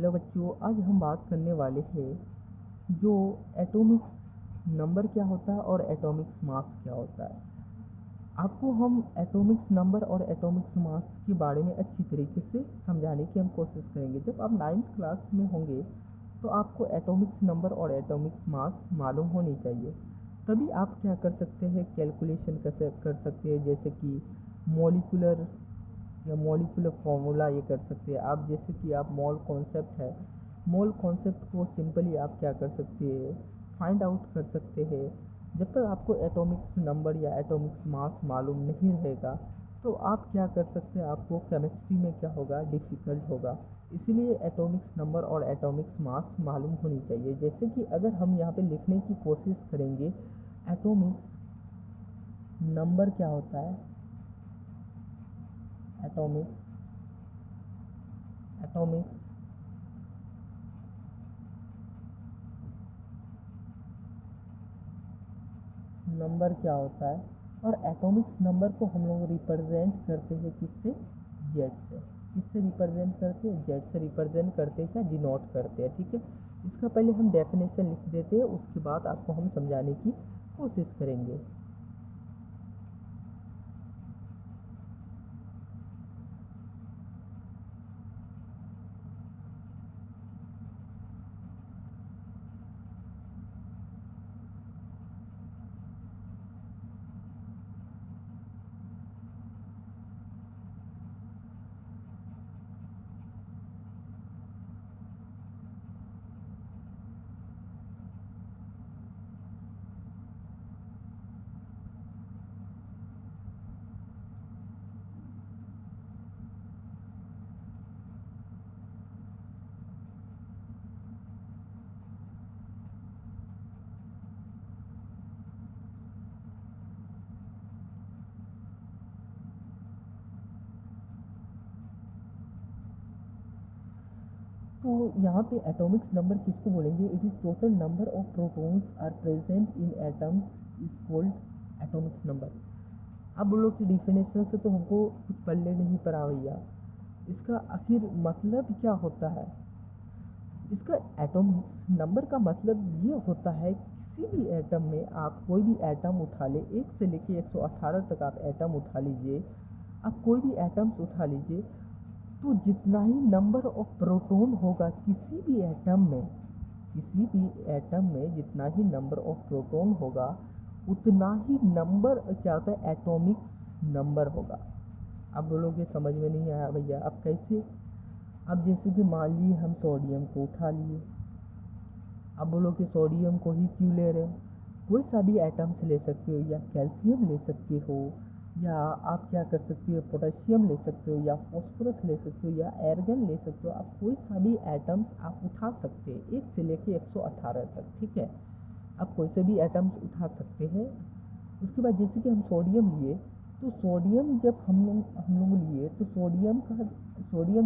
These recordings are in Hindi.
हेलो बच्चों, आज हम बात करने वाले हैं जो एटॉमिक्स नंबर क्या होता है और एटॉमिक्स मास क्या होता है। आपको हम एटॉमिक्स नंबर और एटॉमिक्स मास के बारे में अच्छी तरीके से समझाने की हम कोशिश करेंगे। जब आप 9th क्लास में होंगे तो आपको एटॉमिक्स नंबर और एटॉमिक्स मास मालूम होनी चाहिए। तभी आप क्या कर सकते हैं, कैलकुलेशन कैसे कर सकते हैं, जैसे कि मॉलिक्यूलर या मॉलिक्यूलर फार्मूला ये कर सकते हैं आप। जैसे कि आप मोल कॉन्सेप्ट है, मोल कॉन्सेप्ट को सिंपली आप क्या कर सकते हैं, फाइंड आउट कर सकते हैं। जब तक आपको एटॉमिक्स नंबर या एटॉमिक्स मास मालूम नहीं रहेगा तो आप क्या कर सकते हैं, आपको केमिस्ट्री में क्या होगा, डिफ़िकल्ट होगा। इसीलिए एटॉमिक्स नंबर और एटॉमिक्स मास मालूम होनी चाहिए। जैसे कि अगर हम यहाँ पे लिखने की कोशिश करेंगे, एटॉमिक्स नंबर क्या होता है, एटॉमिक्स एटॉमिक्स नंबर क्या होता है, और एटॉमिक्स नंबर को हम लोग रिप्रेजेंट करते हैं किससे, जेड से। किससे रिप्रेजेंट करते हैं, जेड से रिप्रेजेंट करते हैं, क्या डिनोट करते हैं। ठीक है, इसका पहले हम डेफिनेशन लिख देते हैं, उसके बाद आपको हम समझाने की कोशिश करेंगे। तो यहाँ पे एटॉमिक्स नंबर किसको बोलेंगे, it is total number of protons are present in atoms is called atomics number. अब बोलो कि डिफिनेशन से तो हमको कुछ पल्ले नहीं पड़ा भैया, इसका आखिर मतलब क्या होता है। इसका एटॉमिक्स नंबर का मतलब ये होता है, किसी भी एटम में आप कोई भी एटम उठा ले, 1 से लेके 118 तक आप एटम उठा लीजिए, आप कोई भी एटम्स उठा लीजिए, तो जितना ही नंबर ऑफ प्रोटॉन होगा किसी भी एटम में, किसी भी एटम में जितना ही नंबर ऑफ प्रोटॉन होगा उतना ही नंबर क्या होता है, एटॉमिक नंबर होगा। अब बोलोगे समझ में नहीं आया भैया, अब कैसे। अब जैसे कि मान लिए हम सोडियम को उठा लिए, अब बोलो कि सोडियम को ही क्यों ले रहे हो, कोई सा भी एटम्स ले सकते हो, या कैल्शियम ले सकते हो, या आप क्या कर सकते हो, पोटेशियम ले सकते हो, या फॉस्फोरस ले सकते हो, या एर्गन ले सकते हो। आप कोई सा भी एटम्स आप उठा सकते हैं 1 से लेके 118 तक। ठीक है, आप कोई से भी एटम्स उठा सकते हैं। उसके बाद जैसे कि हम सोडियम लिए, तो सोडियम जब हम लोग लिए तो सोडियम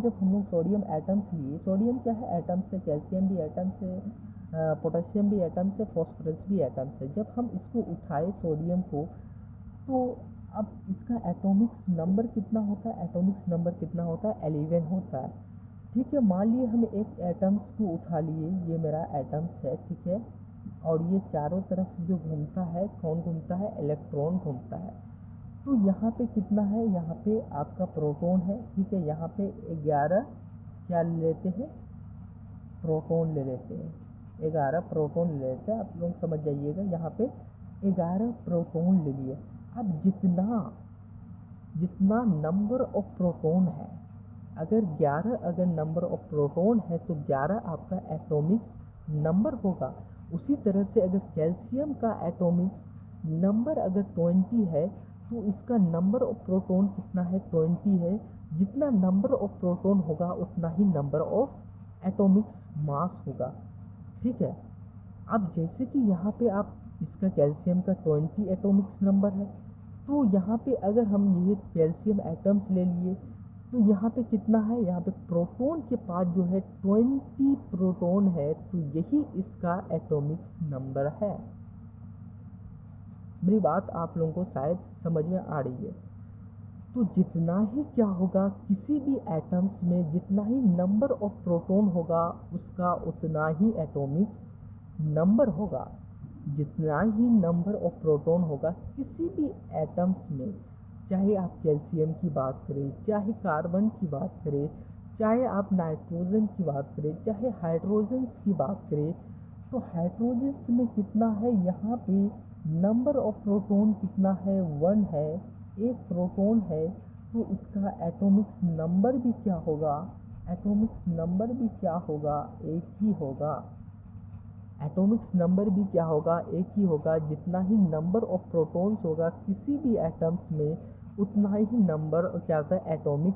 जब हम लोग सोडियम एटम्स लिए, सोडियम क्या है, एटम्स है, कैल्शियम भी एटम्स है, पोटेशियम भी एटम्स है, फॉस्फोरस भी एटम्स है। जब हम इसको उठाए सोडियम को, तो अब इसका एटॉमिक्स नंबर कितना होता है, एटॉमिक्स नंबर कितना होता है, 11 होता है। ठीक है, मान लिए हम एक एटम्स को उठा लिए, ये मेरा एटम्स है, ठीक है, और ये चारों तरफ जो घूमता है, कौन घूमता है, इलेक्ट्रॉन घूमता है। तो यहाँ पे कितना है, यहाँ पे आपका प्रोटॉन है। ठीक है, यहाँ पे 11 क्या ले लेते हैं, प्रोटॉन ले लेते हैं, 11 प्रोटॉन ले लेते हैं। आप लोग समझ जाइएगा, यहाँ पे 11 प्रोटॉन ले लिए। अब जितना जितना नंबर ऑफ प्रोटॉन है, अगर 11 अगर नंबर ऑफ प्रोटॉन है तो 11 आपका एटॉमिक नंबर होगा। उसी तरह से अगर कैल्शियम का एटॉमिक नंबर अगर 20 है तो इसका नंबर ऑफ प्रोटॉन कितना है, 20 है। जितना नंबर ऑफ प्रोटॉन होगा उतना ही नंबर ऑफ एटॉमिक मास होगा। ठीक है, अब जैसे कि यहाँ पे आप इसका कैल्शियम का 20 एटॉमिक्स नंबर है, तो यहाँ पे अगर हम ये कैल्शियम एटम्स ले लिए तो यहाँ पे कितना है, यहाँ पे प्रोटॉन के पास जो है 20 प्रोटॉन है, तो यही इसका एटॉमिक्स नंबर है। मेरी बात आप लोगों को शायद समझ में आ रही है। तो जितना ही क्या होगा, किसी भी एटम्स में जितना ही नंबर ऑफ प्रोटॉन होगा उसका उतना ही एटॉमिक नंबर होगा। जितना ही नंबर ऑफ प्रोटॉन होगा किसी भी एटम्स में, चाहे आप कैल्शियम की बात करें, चाहे कार्बन की बात करें, चाहे आप नाइट्रोजन की बात करें, चाहे हाइड्रोजन की बात करें, तो हाइड्रोजन में कितना है, यहाँ पे नंबर ऑफ प्रोटॉन कितना है, 1 है, एक प्रोटॉन है, तो इसका एटॉमिक नंबर भी क्या होगा, एटॉमिक नंबर भी क्या होगा, एक ही होगा। एटॉमिक नंबर भी क्या होगा, एक ही होगा। जितना ही नंबर ऑफ प्रोटॉन्स होगा किसी भी एटम्स में उतना ही नंबर क्या होता है, एटॉमिक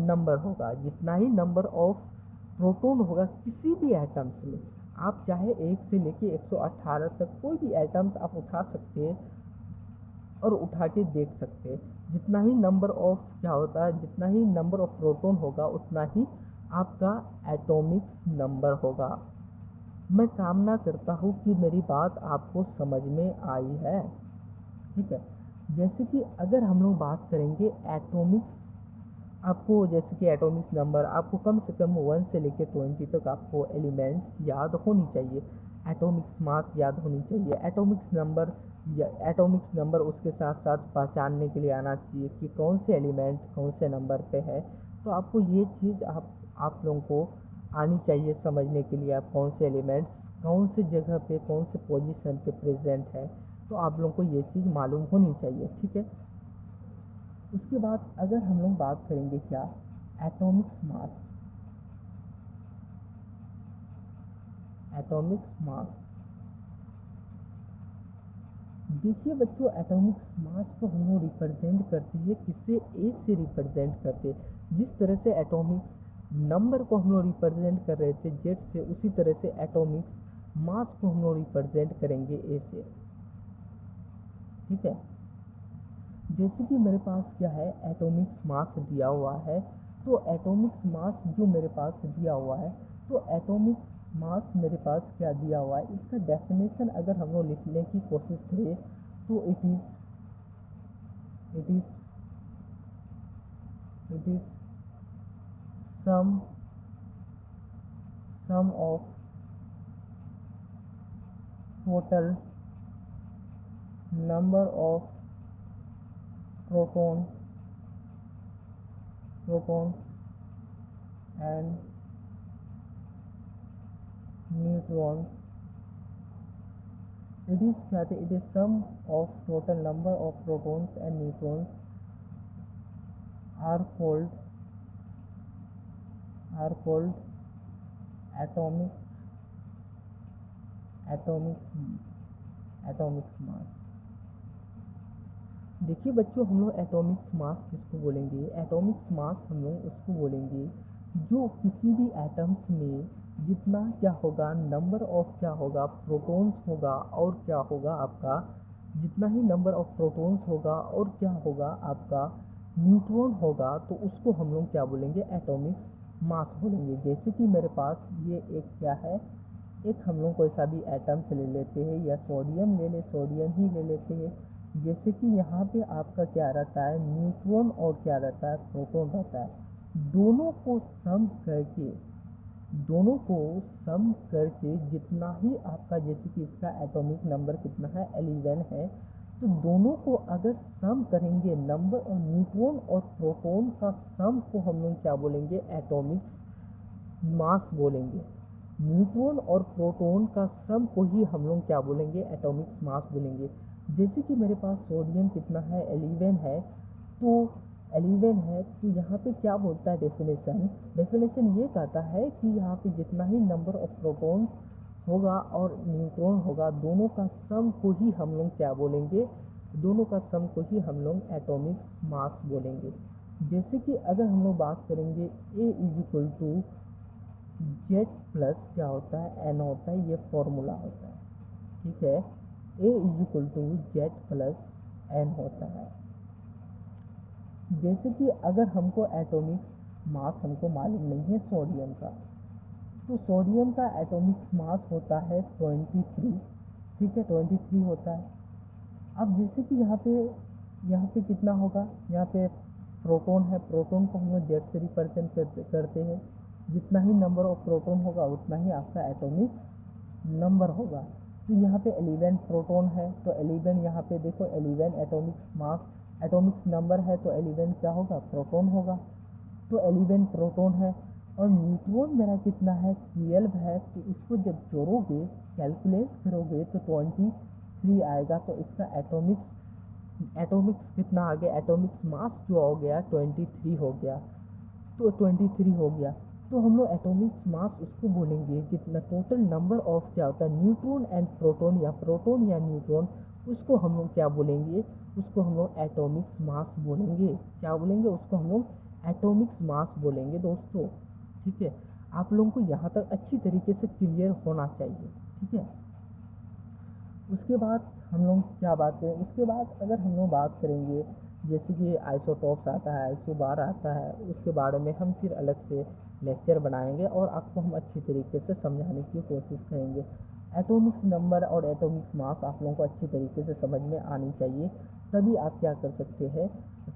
नंबर होगा। जितना ही नंबर ऑफ प्रोटॉन होगा किसी भी एटम्स में, आप चाहे 1 से लेके 118 तक कोई भी एटम्स आप उठा सकते हैं और उठा के देख सकते हैं। जितना ही नंबर ऑफ क्या होता है, जितना ही नंबर ऑफ प्रोटॉन होगा उतना ही आपका एटॉमिक नंबर होगा। मैं कामना करता हूँ कि मेरी बात आपको समझ में आई है। ठीक है, जैसे कि अगर हम लोग बात करेंगे एटॉमिक्स, आपको जैसे कि एटॉमिक्स नंबर आपको कम से कम 1 से लेकर 20 तक आपको एलिमेंट्स याद होनी चाहिए। एटॉमिक्स मास याद होनी चाहिए। एटॉमिक्स नंबर या एटॉमिक्स नंबर उसके साथ साथ पहचानने के लिए आना चाहिए कि कौन से एलिमेंट कौन से नंबर पे है। तो आपको ये चीज़ आप लोगों को आनी चाहिए समझने के लिए, आप कौन से एलिमेंट्स कौन से जगह पे कौन से पोजीशन पे प्रेजेंट है, तो आप लोगों को ये चीज़ मालूम होनी चाहिए। ठीक है, उसके बाद अगर हम लोग बात करेंगे क्या, एटॉमिक मास, एटॉमिक मास। देखिए बच्चों, एटॉमिक मास को हम लोग रिप्रेजेंट करते हैं किससे, ए से रिप्रेजेंट करते हैं। जिस तरह से एटॉमिक नंबर को हम लोग रिप्रेजेंट कर रहे थे जेड से, उसी तरह से एटॉमिक मास को हम लोग रिप्रेजेंट करेंगे ए से। ठीक है, जैसे कि मेरे पास क्या है, एटॉमिक मास दिया हुआ है, तो एटॉमिक मास जो मेरे पास दिया हुआ है, तो एटॉमिक मास मेरे पास क्या दिया हुआ है, इसका डेफिनेशन अगर हम लोग लिखने की कोशिश करें तो it is sum sum of total number of protons and neutrons. It is क्या है, it is sum of total number of protons and neutrons are called atomic atomic atomic mass। देखिए बच्चों, हम लोग एटॉमिक मास किसको बोलेंगे, एटॉमिक मास हम लोग उसको बोलेंगे जो किसी भी एटम्स में जितना क्या होगा, नंबर ऑफ क्या होगा, प्रोटॉन्स होगा, और क्या होगा आपका, जितना ही नंबर ऑफ प्रोटॉन्स होगा और क्या होगा आपका न्यूट्रॉन होगा, तो उसको हम लोग क्या बोलेंगे, एटॉमिक मास बोलेंगे। जैसे कि मेरे पास ये एक क्या है, एक हम लोग कोई सा भी एटम्स ले लेते हैं, या सोडियम ले ले, सोडियम ही ले लेते हैं। जैसे कि यहाँ पे आपका क्या रहता है, न्यूट्रॉन और क्या रहता है, प्रोटॉन रहता है। दोनों को सम करके जितना ही आपका, जैसे कि इसका एटॉमिक नंबर कितना है, 11 है, तो दोनों को अगर सम करेंगे, नंबर और न्यूट्रॉन और प्रोटॉन का सम को हम लोग क्या बोलेंगे, एटॉमिक मास बोलेंगे। न्यूट्रॉन और प्रोटॉन का सम को ही हम लोग क्या बोलेंगे, एटॉमिक मास बोलेंगे। जैसे कि मेरे पास सोडियम कितना है, 11 है, तो 11 है, तो यहाँ पे क्या बोलता है डेफिनेशन ये कहता है कि यहाँ पे जितना ही नंबर ऑफ प्रोटॉन्स होगा और न्यूट्रॉन होगा, दोनों का सम को ही हम लोग क्या बोलेंगे, दोनों का सम को ही हम लोग एटॉमिक मास बोलेंगे। जैसे कि अगर हम लोग बात करेंगे, A is equal to Z plus क्या होता है, एन होता है, ये फॉर्मूला होता है। ठीक है, A is equal to Z plus N होता है। जैसे कि अगर हमको एटॉमिक मास हमको मालूम नहीं है सोडियम का, तो सोडियम का एटॉमिक मास होता है 23। ठीक है, 23 होता है। अब जैसे कि यहाँ पे यहाँ पे कितना होगा, यहाँ पे प्रोटॉन है, प्रोटॉन को हम लोग जेड से रिप्रेजेंट करते हैं। जितना ही नंबर ऑफ प्रोटॉन होगा उतना ही आपका एटॉमिक नंबर होगा। तो यहाँ पे 11 प्रोटॉन है, तो 11 यहाँ पे देखो 11 एटॉमिक मास, एटॉमिक नंबर है, तो 11 क्या होगा, प्रोटॉन होगा। तो 11 प्रोटॉन है। और न्यूट्रॉन मेरा कितना है, 12 है। तो इसको जब जोड़ोगे, कैलकुलेट करोगे तो 23 आएगा। तो इसका एटॉमिक्स कितना आ गया, एटॉमिक्स मास जो हो गया 23 हो गया। तो 23 हो गया। तो हम लोग एटॉमिक मास उसको बोलेंगे जितना टोटल नंबर ऑफ क्या होता है न्यूट्रॉन एंड प्रोटॉन, या प्रोटॉन या न्यूट्रॉन, उसको हम लोग क्या बोलेंगे, उसको हम लोग एटॉमिक मास बोलेंगे। क्या बोलेंगे, उसको हम लोग एटॉमिक मास बोलेंगे दोस्तों। ठीक है, आप लोगों को यहाँ तक अच्छी तरीके से क्लियर होना चाहिए। ठीक है, उसके बाद हम लोग क्या बात करें, उसके बाद अगर हम लोग बात करेंगे जैसे कि आइसोटॉप्स आता है, आइसोबार आता है, उसके बारे में हम फिर अलग से लेक्चर बनाएंगे और आपको हम अच्छी तरीके से समझाने की कोशिश करेंगे। एटॉमिक नंबर और एटॉमिक मास आप लोगों को अच्छी तरीके से समझ में आनी चाहिए, तभी आप क्या कर सकते हैं,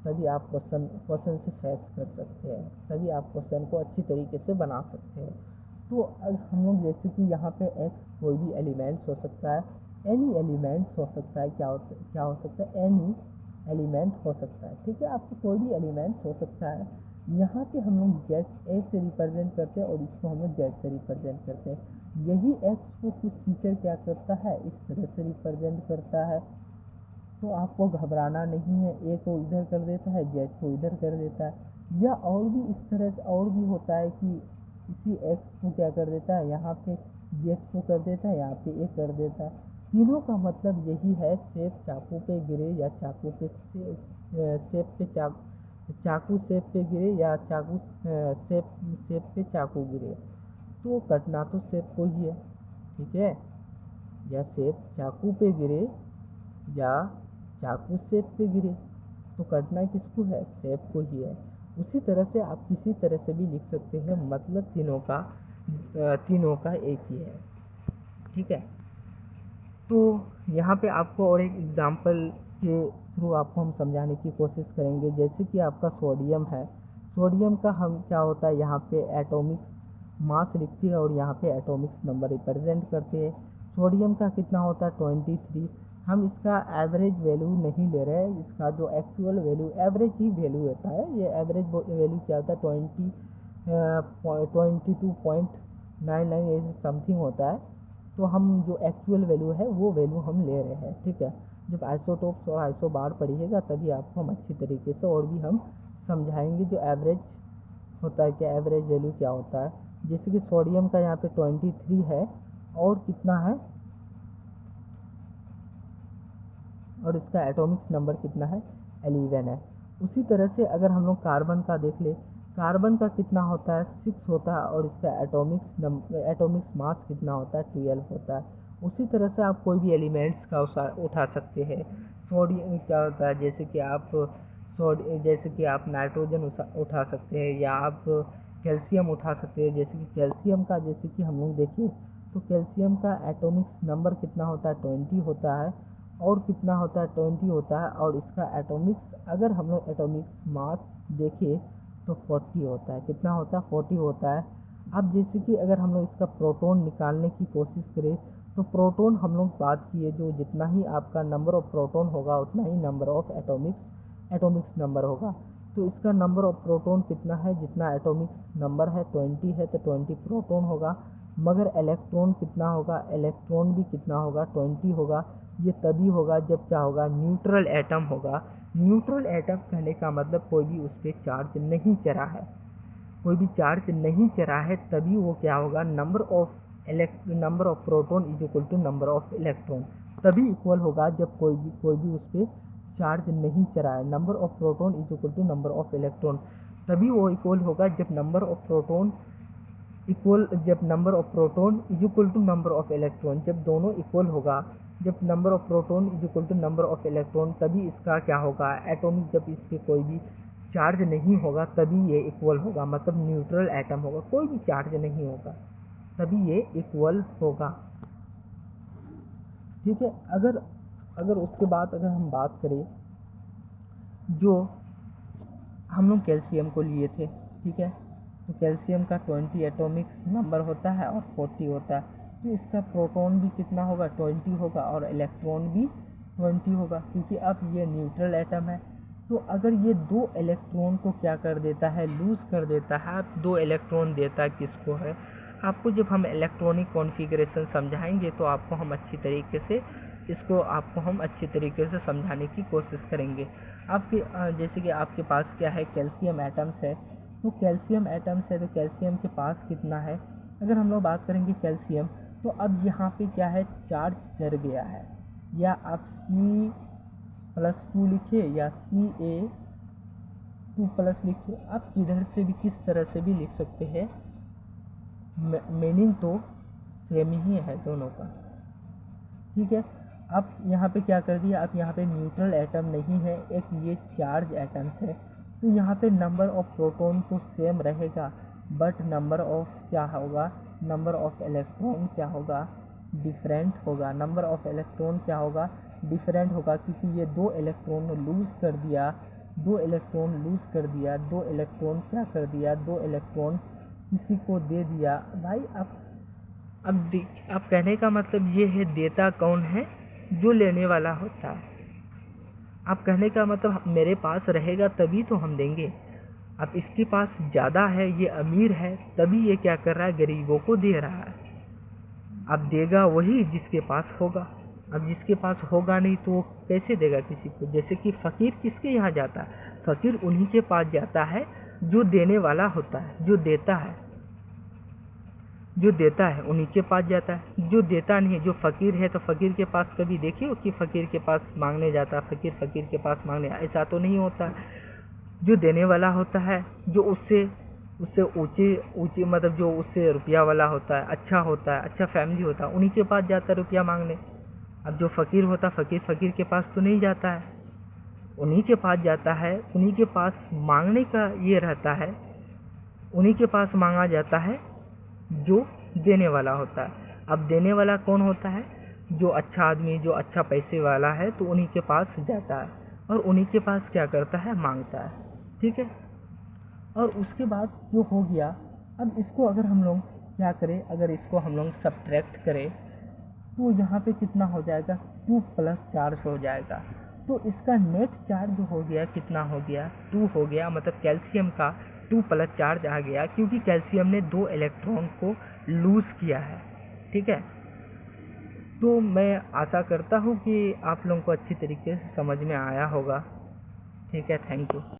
तभी आप क्वेश्चन से फेस कर सकते हैं, तभी आप क्वेश्चन को अच्छी तरीके से बना सकते हैं। तो हम लोग जैसे कि यहाँ पे एक्स कोई भी एलिमेंट्स हो सकता है, एनी एलिमेंट्स हो सकता है, क्या हो सकता है, एनी एलिमेंट हो सकता है। ठीक है, आपको कोई भी एलिमेंट्स हो सकता है। यहाँ पे हम लोग जेड ए से रिप्रेजेंट करते हैं और इसको हम लोग जेड से रिप्रेजेंट करते हैं। यही एक्स को कुछ टीचर क्या करता है, इस तरह से रिप्रेजेंट करता है। तो आपको घबराना नहीं है, ए को इधर कर देता है, जेड को इधर कर देता है। या और भी इस तरह से और भी होता है कि इसी एक्स को क्या कर देता है, यहाँ पे जेड को कर देता है, यहाँ पे ए कर देता है। तीनों का मतलब यही है, सेब चाकू पे गिरे या चाकू पे सेब पे चाकू सेब पे गिरे या चाकू सेब पे चाकू गिरे, तो कटना तो सेब को ही है। ठीक है, या सेब चाकू पे गिरे या चाकू सेब पे गिरे, तो कटना किसको है, सेब को ही है। उसी तरह से आप किसी तरह से भी लिख सकते हैं, मतलब तीनों का एक ही है। ठीक है, तो यहाँ पे आपको और एक एग्जांपल के थ्रू आपको हम समझाने की कोशिश करेंगे। जैसे कि आपका सोडियम है, सोडियम का हम क्या होता है, यहाँ पे एटॉमिक मास लिखते हैं और यहाँ पे एटॉमिक नंबर रिप्रेजेंट करते हैं। सोडियम का कितना होता है, 23। हम इसका एवरेज वैल्यू नहीं ले रहे हैं, इसका जो एक्चुअल वैल्यू एवरेज ही वैल्यू होता है। ये एवरेज वैल्यू क्या होता है, 22.99 ऐसे समथिंग होता है। तो हम जो एक्चुअल वैल्यू है वो वैल्यू हम ले रहे हैं। ठीक है, जब आइसोटोप्स और आइसोबार पढ़िएगा तभी आपको हम अच्छी तरीके से और भी हम समझाएंगे जो एवरेज होता है, क्या एवरेज वैल्यू क्या होता है। जैसे कि सोडियम का यहाँ पे 23 है और कितना है, और इसका एटॉमिक नंबर कितना है, 11 है। उसी तरह से अगर हम लोग कार्बन का देख ले, कार्बन का कितना होता है, 6 होता है और इसका एटॉमिक मास कितना होता है, 12 होता है। उसी तरह से आप कोई भी एलिमेंट्स का उठा सकते हैं। सोडियम क्या होता है, जैसे कि आप नाइट्रोजन उठा सकते हैं, या आप कैल्शियम उठा सकते हैं। जैसे कि कैल्शियम का, जैसे कि हम लोग देखिए तो कैल्शियम का एटॉमिक नंबर कितना होता है, 20 होता है। और कितना होता है, 20 होता है। और इसका एटॉमिक्स, अगर हम लोग एटॉमिक मास देखें तो 40 होता है। कितना होता है, 40 होता है। अब जैसे कि अगर हम लोग इसका प्रोटॉन निकालने की कोशिश करें तो प्रोटॉन हम लोग बात किए, जो जितना ही आपका नंबर ऑफ प्रोटॉन होगा उतना ही नंबर ऑफ एटॉमिक्स नंबर होगा। तो इसका नंबर ऑफ प्रोटॉन कितना है, जितना एटॉमिक नंबर है 20 है, तो 20 प्रोटॉन होगा। मगर इलेक्ट्रॉन कितना होगा, इलेक्ट्रॉन भी कितना होगा, 20 होगा। ये तभी होगा जब क्या होगा, न्यूट्रल एटम होगा। न्यूट्रल एटम कहने का मतलब कोई भी उस पर चार्ज नहीं चढ़ा है, कोई भी चार्ज नहीं चढ़ा है, तभी वो क्या होगा, number of proton is equal to number of electron, तभी इक्वल होगा जब कोई भी उस पर चार्ज नहीं चढ़ा है। Number of proton is equal to number of electron, तभी वो इक्वल होगा जब number of proton is equal to number of electron, जब दोनों इक्वल होगा, जब number of proton is equal to number of electron, तभी इसका क्या होगा, एटॉमिक, जब इस पर कोई भी चार्ज नहीं होगा तभी ये इक्वल होगा, मतलब न्यूट्रल एटम होगा, कोई भी चार्ज नहीं होगा तभी ये इक्वल होगा। ठीक है, अगर उसके बाद अगर हम बात करें जो हम लोग कैल्शियम को लिए थे, ठीक है। तो कैल्शियम का 20 एटॉमिक नंबर होता है और 40 होता है, तो इसका प्रोटॉन भी कितना होगा, 20 होगा, और इलेक्ट्रॉन भी 20 होगा, क्योंकि अब ये न्यूट्रल एटम है। तो अगर ये 2 इलेक्ट्रॉन को क्या कर देता है, लूज़ कर देता है, अब 2 इलेक्ट्रॉन देता किसको है, आपको जब हम इलेक्ट्रॉनिक कॉन्फ़िगरेशन समझाएंगे तो आपको हम अच्छी तरीके से समझाने की कोशिश करेंगे। आपके जैसे कि आपके पास क्या है, कैल्शियम एटम्स है, तो कैल्शियम एटम्स है तो कैल्शियम के पास कितना है, अगर हम लोग बात करेंगे कैल्शियम, तो अब यहाँ पे क्या है, चार्ज चढ़ गया है, या आप C+2 लिखिए या Ca2+ लिखिए, आप किधर से भी किस तरह से भी लिख सकते हैं, मीनिंग तो सेम ही है दोनों का, ठीक है। अब यहाँ पे क्या कर दिया, अब यहाँ पे न्यूट्रल एटम नहीं है, एक ये चार्ज एटम्स है, तो यहाँ पे नंबर ऑफ प्रोटॉन तो सेम रहेगा, बट नंबर ऑफ क्या होगा, नंबर ऑफ इलेक्ट्रॉन क्या होगा, डिफरेंट होगा। नंबर ऑफ इलेक्ट्रॉन क्या होगा, डिफरेंट होगा, क्योंकि ये 2 इलेक्ट्रॉन लूज़ कर दिया, 2 इलेक्ट्रॉन लूज़ कर दिया, 2 इलेक्ट्रॉन क्या कर दिया, 2 इलेक्ट्रॉन किसी को दे दिया। भाई अब कहने का मतलब ये है, देता कौन है, जो लेने वाला होता है। आप कहने का मतलब मेरे पास रहेगा तभी तो हम देंगे। अब इसके पास ज़्यादा है, ये अमीर है, तभी ये क्या कर रहा है, गरीबों को दे रहा है। अब देगा वही जिसके पास होगा, अब जिसके पास होगा नहीं तो वो कैसे देगा किसी को। जैसे कि फ़कीर किसके यहाँ जाता है, फ़कीर उन्हीं के पास जाता है जो देने वाला होता है, जो देता है उन्हीं के पास जाता है। जो देता नहीं है, जो फ़कीर है, तो फ़कीर के पास कभी देखिए कि फ़कीर के पास मांगने जाता है, फ़कीर के पास मांगने, ऐसा तो नहीं होता। जो देने वाला होता है, जो उससे ऊँचे मतलब जो उससे रुपया वाला होता है, अच्छा फैमिली होता है, उन्हीं के पास जाता है रुपया मांगने। अब जो फ़कीर होता है, फ़कीर के पास तो नहीं जाता है, उन्हीं के पास जाता है, उन्हीं के पास मांगने का ये रहता है, उन्हीं के पास मांगा जाता है जो देने वाला होता है। अब देने वाला कौन होता है, जो अच्छा आदमी, जो अच्छा पैसे वाला है, तो उन्हीं के पास जाता है और उन्हीं के पास क्या करता है, मांगता है, ठीक है। और उसके बाद जो हो गया, अब इसको अगर हम लोग क्या करें, अगर इसको हम लोग सब्ट्रैक्ट करें तो यहाँ पे कितना हो जाएगा, 2+ चार्ज हो जाएगा। तो इसका नेट चार्ज हो गया, कितना हो गया, 2 हो गया, मतलब कैल्शियम का 2+ चार्ज आ गया, क्योंकि कैल्शियम ने 2 इलेक्ट्रॉन को लूज़ किया है, ठीक है। तो मैं आशा करता हूँ कि आप लोगों को अच्छी तरीके से समझ में आया होगा, ठीक है। Thank you.